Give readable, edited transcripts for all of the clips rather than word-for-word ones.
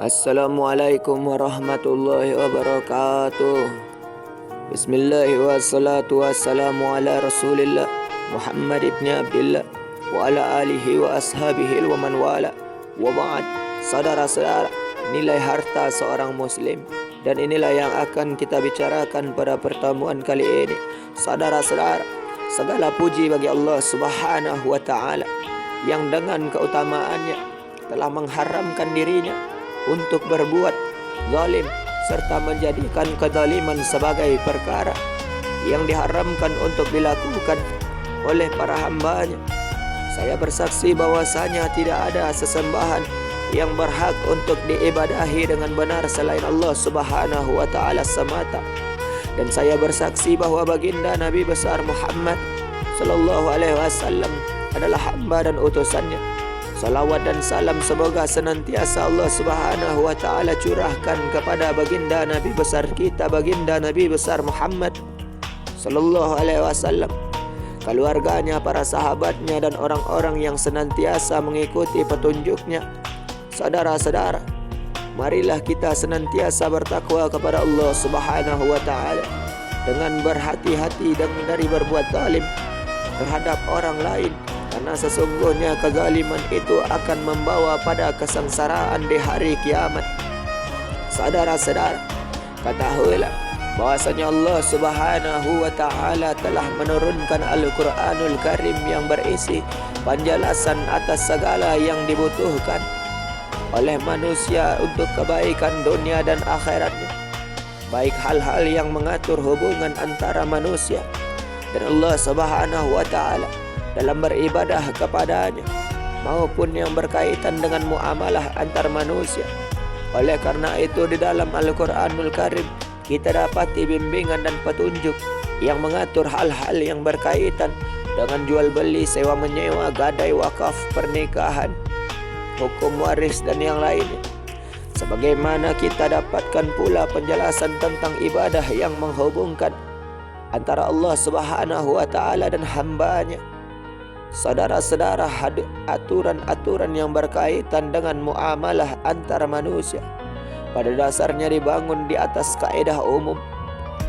Assalamualaikum warahmatullahi wabarakatuh. Bismillah wassalatu wassalamu ala rasulillah Muhammad ibn Abdullah wa ala alihi wa ashabihi wa man wala. Wa ba'd. Saudara-saudara, nilai harta seorang muslim, dan inilah yang akan kita bicarakan pada pertemuan kali ini. Saudara-saudara, segala puji bagi Allah Subhanahu wa taala yang dengan keutamaannya telah mengharamkan dirinya untuk berbuat zalim serta menjadikan kezaliman sebagai perkara yang diharamkan untuk dilakukan oleh para hamba-Nya. Saya bersaksi bahwasanya tidak ada sesembahan yang berhak untuk diibadahi dengan benar selain Allah Subhanahu wa taala semata. Dan saya bersaksi bahwa baginda Nabi besar Muhammad sallallahu alaihi wasallam adalah hamba dan utusannya. Salawat dan salam semoga senantiasa Allah Subhanahu wa taala curahkan kepada baginda Nabi besar kita, baginda Nabi besar Muhammad sallallahu alaihi wasallam, keluarganya, para sahabatnya, dan orang-orang yang senantiasa mengikuti petunjuknya. Saudara-saudara, marilah kita senantiasa bertakwa kepada Allah Subhanahu wa taala dengan berhati-hati dari berbuat zalim terhadap orang lain, karena sesungguhnya kezaliman itu akan membawa pada kesengsaraan di hari kiamat. Saudara-saudara, ketahuilah bahwasanya Allah Subhanahu wa taala telah menurunkan Al-Qur'anul Karim yang berisi penjelasan atas segala yang dibutuhkan oleh manusia untuk kebaikan dunia dan akhiratnya, baik hal-hal yang mengatur hubungan antara manusia dan Allah Subhanahu wa taala dalam beribadah kepadanya, maupun yang berkaitan dengan muamalah antar manusia. Oleh karena itu, di dalam Al-Qur'anul Karim kita dapati bimbingan dan petunjuk yang mengatur hal-hal yang berkaitan dengan jual beli, sewa menyewa, gadai, wakaf, pernikahan, hukum waris, dan yang lainnya. Sebagaimana kita dapatkan pula penjelasan tentang ibadah yang menghubungkan antara Allah Subhanahu wa taala dan hamba-Nya. Saudara-saudara, aturan-aturan yang berkaitan dengan muamalah antara manusia pada dasarnya dibangun di atas kaedah umum,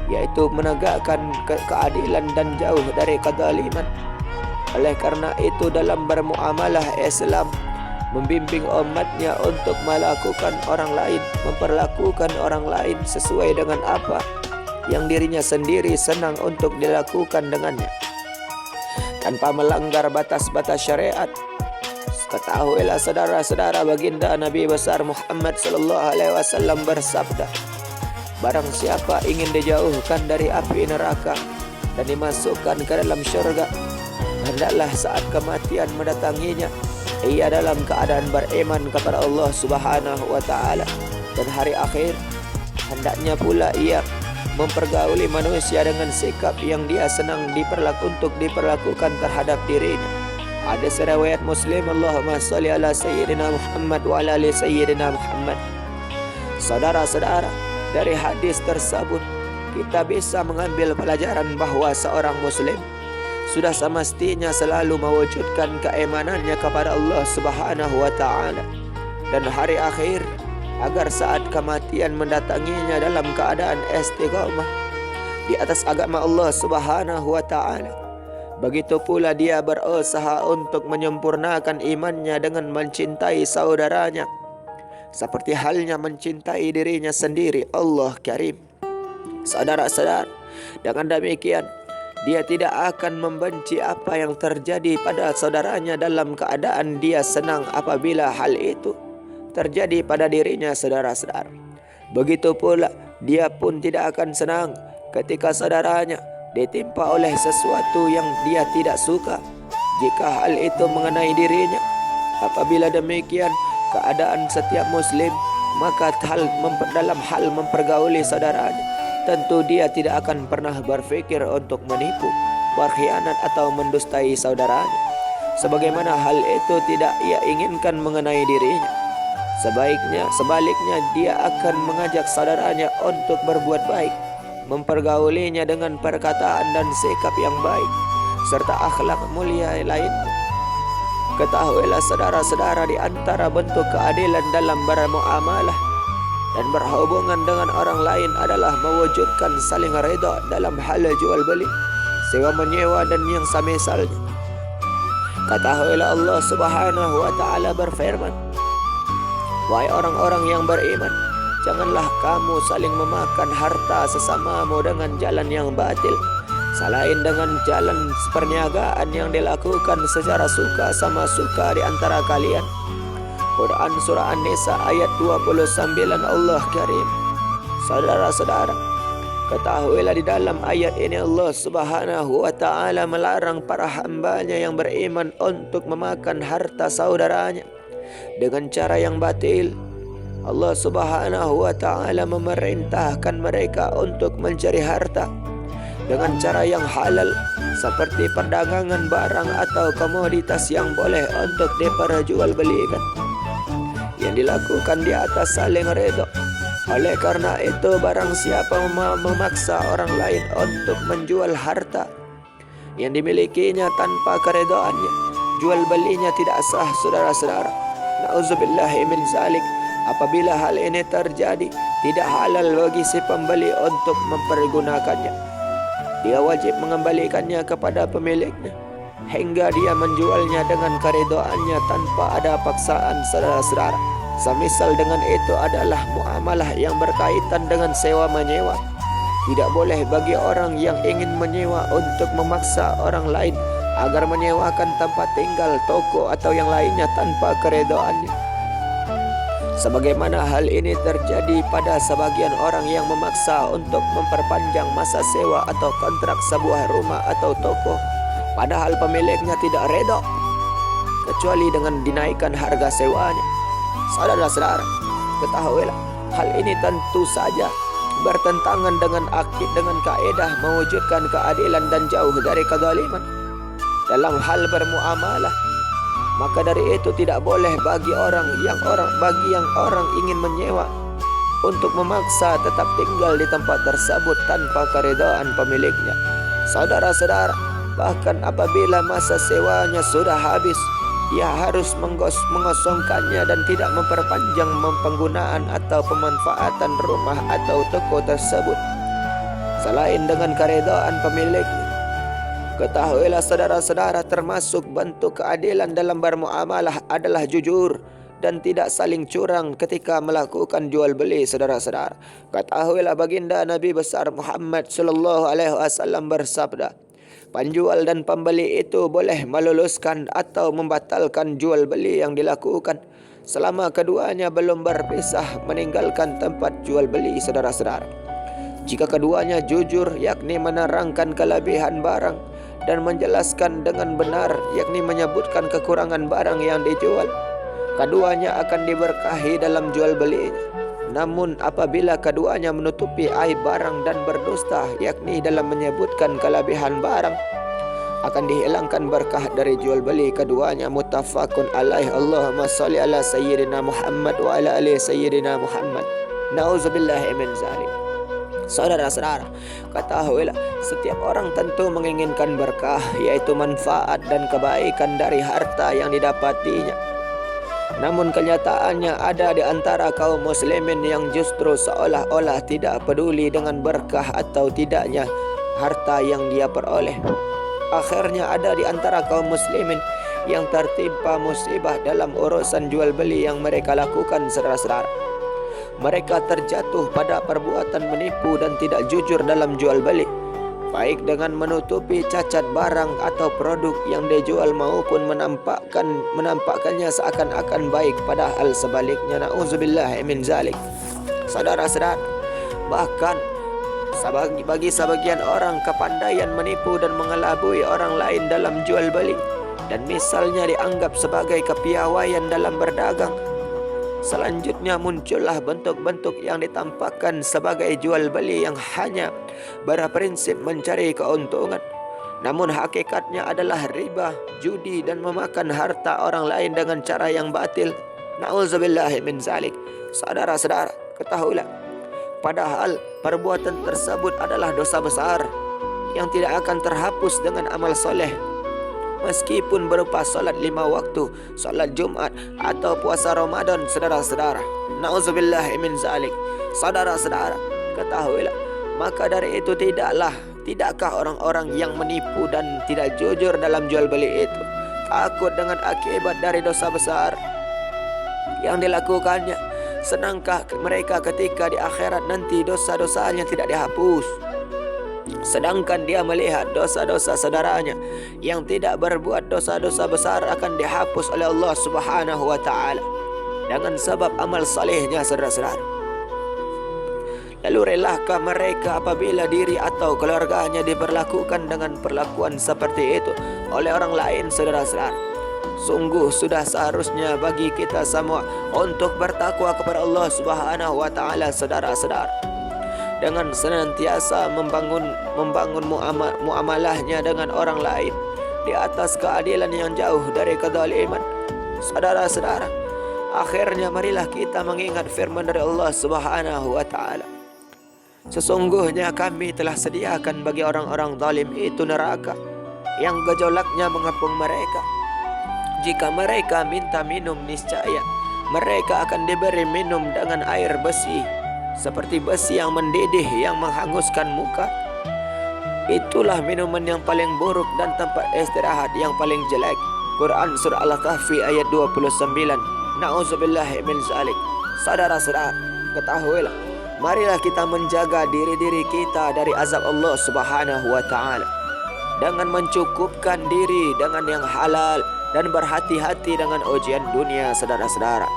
yaitu menegakkan keadilan dan jauh dari kezaliman. Oleh karena itu, dalam bermuamalah, Islam membimbing umatnya untuk memperlakukan orang lain sesuai dengan apa yang dirinya sendiri senang untuk dilakukan dengannya, tanpa melanggar batas-batas syariat. Ketahuilah saudara-saudara, baginda Nabi besar Muhammad sallallahu alaihi wasallam bersabda, barang siapa ingin dijauhkan dari api neraka dan dimasukkan ke dalam syurga, hendaklah saat kematian mendatanginya ia dalam keadaan beriman kepada Allah Subhanahu wa taala dan hari akhir. Hendaknya pula ia mempergauli manusia dengan sikap yang dia senang untuk diperlakukan terhadap dirinya. Hadis riwayat Muslim. Allahumma shalli ala sayyidina Muhammad wa ala ali sayyidina Muhammad. Saudara-saudara, dari hadis tersebut kita bisa mengambil pelajaran bahwa seorang muslim sudah semestinya selalu mewujudkan keimanannya kepada Allah Subhanahu wa taala dan hari akhir, agar saat kematian mendatanginya dalam keadaan istiqamah di atas agama Allah Subhanahu wa taala. Begitu pula dia berusaha untuk menyempurnakan imannya dengan mencintai saudaranya seperti halnya mencintai dirinya sendiri. Allah Karim. Saudara-saudara, dengan demikian dia tidak akan membenci apa yang terjadi pada saudaranya dalam keadaan dia senang apabila hal itu terjadi pada dirinya. Saudara-saudara, begitu pula dia pun tidak akan senang ketika saudaranya ditimpa oleh sesuatu yang dia tidak suka jika hal itu mengenai dirinya. Apabila demikian keadaan setiap muslim, maka dalam hal mempergauli saudaranya, tentu dia tidak akan pernah berpikir untuk menipu, berkhianat, atau mendustai saudaranya, sebagaimana hal itu tidak ia inginkan mengenai dirinya. Sebaliknya dia akan mengajak saudaranya untuk berbuat baik, mempergaulinya dengan perkataan dan sikap yang baik serta akhlak mulia lainnya. Ketahuilah saudara-saudara, di antara bentuk keadilan dalam bermuamalah dan berhubungan dengan orang lain adalah mewujudkan saling reda dalam hal jual beli, sewa menyewa dan yang semisalnya. Ketahuilah Allah Subhanahu wa Ta'ala berfirman, wahai orang-orang yang beriman, janganlah kamu saling memakan harta sesamamu dengan jalan yang batil, selain dengan jalan perniagaan yang dilakukan secara suka sama suka di antara kalian. Quran Surah An-Nisa ayat 29 Allah Karim. Saudara-saudara, ketahuilah di dalam ayat ini Allah Subhanahu wa Ta'ala melarang para hambanya yang beriman untuk memakan harta saudaranya dengan cara yang batil. Allah Subhanahu wa Ta'ala memerintahkan mereka untuk mencari harta dengan cara yang halal, seperti perdagangan barang atau komoditas yang boleh untuk diperjualbelikan, yang dilakukan di atas saling redha. Oleh karena itu, barang siapa memaksa orang lain untuk menjual harta yang dimilikinya tanpa keredaannya, jual belinya tidak sah, saudara-saudara. Nauzubillahi min zalik. Apabila hal ini terjadi, tidak halal bagi si pembeli untuk mempergunakannya. Dia wajib mengembalikannya kepada pemiliknya hingga dia menjualnya dengan keredaannya tanpa ada paksaan, saudara-saudara. Semisal dengan itu adalah muamalah yang berkaitan dengan sewa menyewa. Tidak boleh bagi orang yang ingin menyewa untuk memaksa orang lain agar menyewakan tempat tinggal, toko atau yang lainnya tanpa keredaannya. Sebagaimana hal ini terjadi pada sebagian orang yang memaksa untuk memperpanjang masa sewa atau kontrak sebuah rumah atau toko, padahal pemiliknya tidak reda, kecuali dengan dinaikkan harga sewanya. Saudara-saudara, ketahuilah hal ini tentu saja bertentangan dengan kaedah mewujudkan keadilan dan jauh dari kezaliman dalam hal bermuamalah. Maka dari itu tidak boleh bagi orang yang ingin menyewa untuk memaksa tetap tinggal di tempat tersebut tanpa keredaan pemiliknya. Saudara-saudara, bahkan apabila masa sewanya sudah habis, ia harus mengosongkannya dan tidak memperpanjang penggunaan atau pemanfaatan rumah atau toko tersebut selain dengan keredaan pemiliknya. Ketahuilah saudara-saudara, termasuk bentuk keadilan dalam bermuamalah adalah jujur dan tidak saling curang ketika melakukan jual beli, saudara-saudara. Ketahuilah baginda Nabi besar Muhammad sallallahu alaihi wasallam bersabda, penjual dan pembeli itu boleh meluluskan atau membatalkan jual beli yang dilakukan selama keduanya belum berpisah meninggalkan tempat jual beli, saudara-saudara. Jika keduanya jujur, yakni menerangkan kelebihan barang dan menjelaskan dengan benar, yakni menyebutkan kekurangan barang yang dijual, keduanya akan diberkahi dalam jual belinya. Namun apabila keduanya menutupi aib barang dan berdusta, yakni dalam menyebutkan kelebihan barang, akan dihilangkan berkah dari jual beli keduanya. Muttafaqun alaih. Allahumma sholli ala sayyidina Muhammad wa ala ali sayyidina Muhammad. Nauzubillahi min zalik. Saudara-saudara, ketahuilah setiap orang tentu menginginkan berkah, yaitu manfaat dan kebaikan dari harta yang didapatinya. Namun kenyataannya ada di antara kaum muslimin yang justru seolah-olah tidak peduli dengan berkah atau tidaknya harta yang dia peroleh. Akhirnya ada di antara kaum muslimin yang tertimpa musibah dalam urusan jual beli yang mereka lakukan, saudara-saudara. Mereka terjatuh pada perbuatan menipu dan tidak jujur dalam jual beli, baik dengan menutupi cacat barang atau produk yang dijual maupun menampakkannya seakan-akan baik padahal sebaliknya. Nauzubillahi min zalik. Saudara-saudara, bahkan bagi sebagian orang, kepandaian menipu dan mengelabui orang lain dalam jual beli dan misalnya dianggap sebagai kepiawaian dalam berdagang. Selanjutnya muncullah bentuk-bentuk yang ditampakkan sebagai jual beli yang hanya berprinsip mencari keuntungan, namun hakikatnya adalah riba, judi dan memakan harta orang lain dengan cara yang batil. Nauzubillahi min zalik. Saudara-saudara, ketahuilah, padahal perbuatan tersebut adalah dosa besar yang tidak akan terhapus dengan amal soleh. meskipun berupa salat 5 waktu, salat Jumat atau puasa Ramadan, saudara-saudara. Nauzubillah min zalik. Saudara-saudara, ketahuilah, maka dari itu tidakkah orang-orang yang menipu dan tidak jujur dalam jual beli itu takut dengan akibat dari dosa besar yang dilakukannya? Senangkah mereka ketika di akhirat nanti dosa-dosanya tidak dihapus, sedangkan dia melihat dosa-dosa saudaranya yang tidak berbuat dosa-dosa besar akan dihapus oleh Allah Subhanahu wa ta'ala dengan sebab amal salehnya, saudara-saudara. Lalu relakah mereka apabila diri atau keluarganya diperlakukan dengan perlakuan seperti itu oleh orang lain, saudara-saudara? Sungguh sudah seharusnya bagi kita semua untuk bertakwa kepada Allah Subhanahu wa ta'ala, saudara-saudara, dengan senantiasa membangun muamalahnya dengan orang lain di atas keadilan yang jauh dari kezaliman. Saudara-saudara, akhirnya marilah kita mengingat firman dari Allah Subhanahu wa ta'ala. Sesungguhnya kami telah sediakan bagi orang-orang zalim itu neraka yang gejolaknya mengepung mereka. Jika mereka minta minum, niscaya mereka akan diberi minum dengan air besi, seperti besi yang mendidih yang menghanguskan muka. Itulah minuman yang paling buruk dan tempat istirahat yang paling jelek. Quran Surah Al-Kahfi ayat 29. Na'udzubillahi min zalik. Saudara-saudara, ketahuilah, marilah kita menjaga diri-diri kita dari azab Allah Subhanahu wa ta'ala dengan mencukupkan diri dengan yang halal dan berhati-hati dengan ujian dunia, saudara-saudara.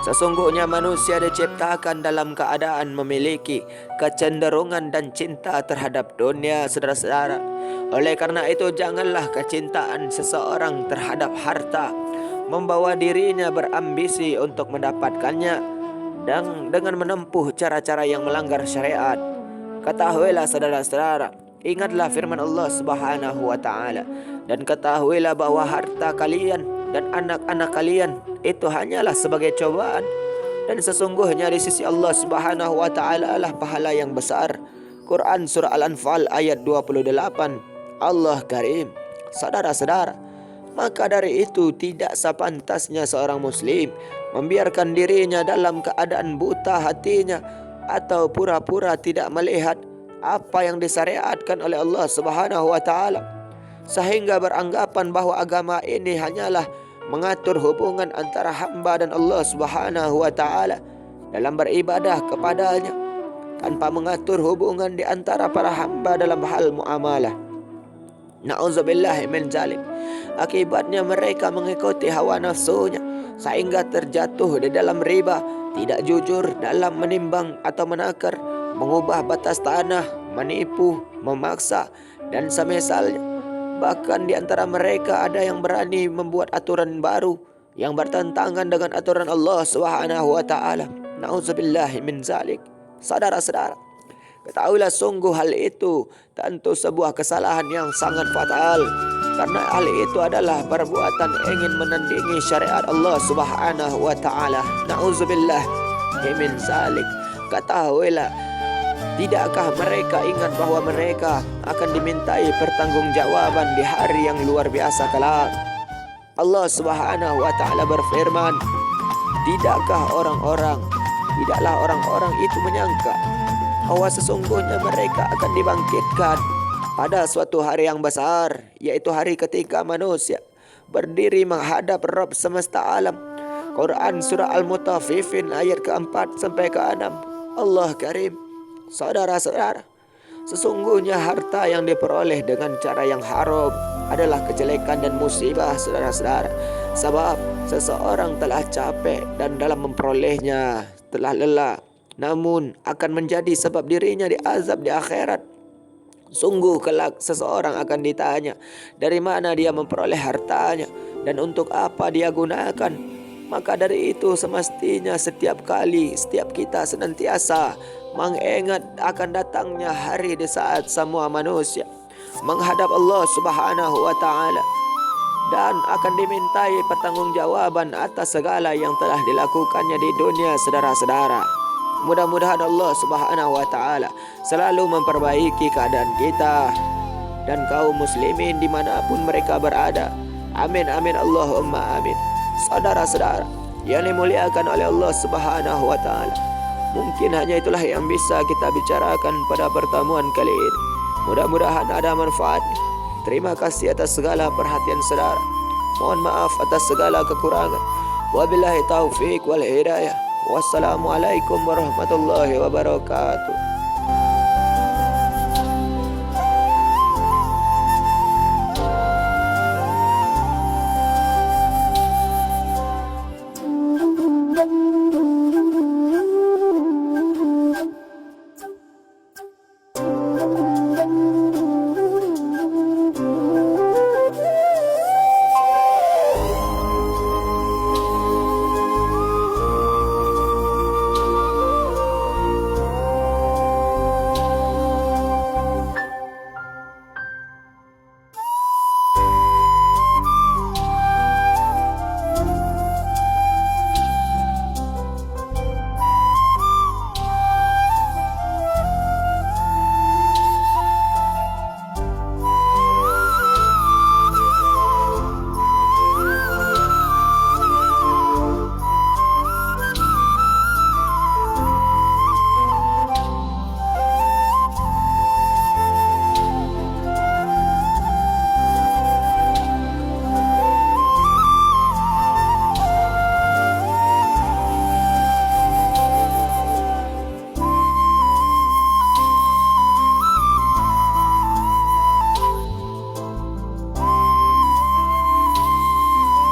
Sesungguhnya manusia diciptakan dalam keadaan memiliki kecenderungan dan cinta terhadap dunia, saudara-saudara. Oleh karena itu, janganlah kecintaan seseorang terhadap harta membawa dirinya berambisi untuk mendapatkannya dan dengan menempuh cara-cara yang melanggar syariat. Ketahuilah, saudara-saudara, ingatlah firman Allah Subhanahu wa ta'ala, dan ketahuilah bahwa harta kalian dan anak-anak kalian itu hanyalah sebagai cobaan, dan sesungguhnya di sisi Allah Subhanahu wa ta'ala lah pahala yang besar. Quran Surah Al-Anfal ayat 28. Allah Karim. Saudara-saudara, maka dari itu tidak sepantasnya seorang muslim membiarkan dirinya dalam keadaan buta hatinya atau pura-pura tidak melihat apa yang disyariatkan oleh Allah Subhanahu wa ta'ala, sehingga beranggapan bahwa agama ini hanyalah mengatur hubungan antara hamba dan Allah Subhanahu wa ta'ala dalam beribadah kepadanya, tanpa mengatur hubungan di antara para hamba dalam hal muamalah. Na'udzubillah min zalim. Akibatnya mereka mengikuti hawa nafsunya sehingga terjatuh di dalam riba, tidak jujur dalam menimbang atau menakar, mengubah batas tanah, menipu, memaksa, dan semisalnya. Bahkan di antara mereka ada yang berani membuat aturan baru yang bertentangan dengan aturan Allah Subhanahu wa ta'ala. Na'udzubillahi min zalik. Saudara-saudara, ketahuilah sungguh hal itu tentu sebuah kesalahan yang sangat fatal, karena hal itu adalah perbuatan ingin menandingi syariat Allah Subhanahu wa ta'ala. Na'udzubillahi min zalik. Ketahuilah, tidakkah mereka ingat bahwa mereka akan dimintai pertanggungjawaban di hari yang luar biasa kelak? Allah Subhanahu wa ta'ala berfirman, tidaklah orang-orang itu menyangka bahwa sesungguhnya mereka akan dibangkitkan pada suatu hari yang besar, yaitu hari ketika manusia berdiri menghadap Rabb semesta alam. Quran Surah Al-Mutaffifin ayat ke-4 sampai ke-6. Allah Karim. Saudara-saudara, sesungguhnya harta yang diperoleh dengan cara yang haram adalah kejelekan dan musibah, saudara-saudara. Sebab seseorang telah capek dan dalam memperolehnya telah lelah, namun akan menjadi sebab dirinya diazab di akhirat. Sungguh kelak seseorang akan ditanya dari mana dia memperoleh hartanya dan untuk apa dia gunakan. Maka dari itu semestinya setiap kita senantiasa mengingat akan datangnya hari di saat semua manusia menghadap Allah Subhanahu wa ta'ala dan akan dimintai pertanggungjawaban atas segala yang telah dilakukannya di dunia, saudara-saudara. Mudah-mudahan Allah Subhanahu wa ta'ala selalu memperbaiki keadaan kita dan kaum muslimin dimanapun mereka berada. Amin amin Allahumma amin. Saudara-saudara yang dimuliakan oleh Allah Subhanahu wa taala, mungkin hanya itulah yang bisa kita bicarakan pada pertemuan kali ini. Mudah-mudahan ada manfaatnya. Terima kasih atas segala perhatian saudara. Mohon maaf atas segala kekurangan. Wabillahi taufik wal hidayah. Wassalamualaikum warahmatullahi wabarakatuh.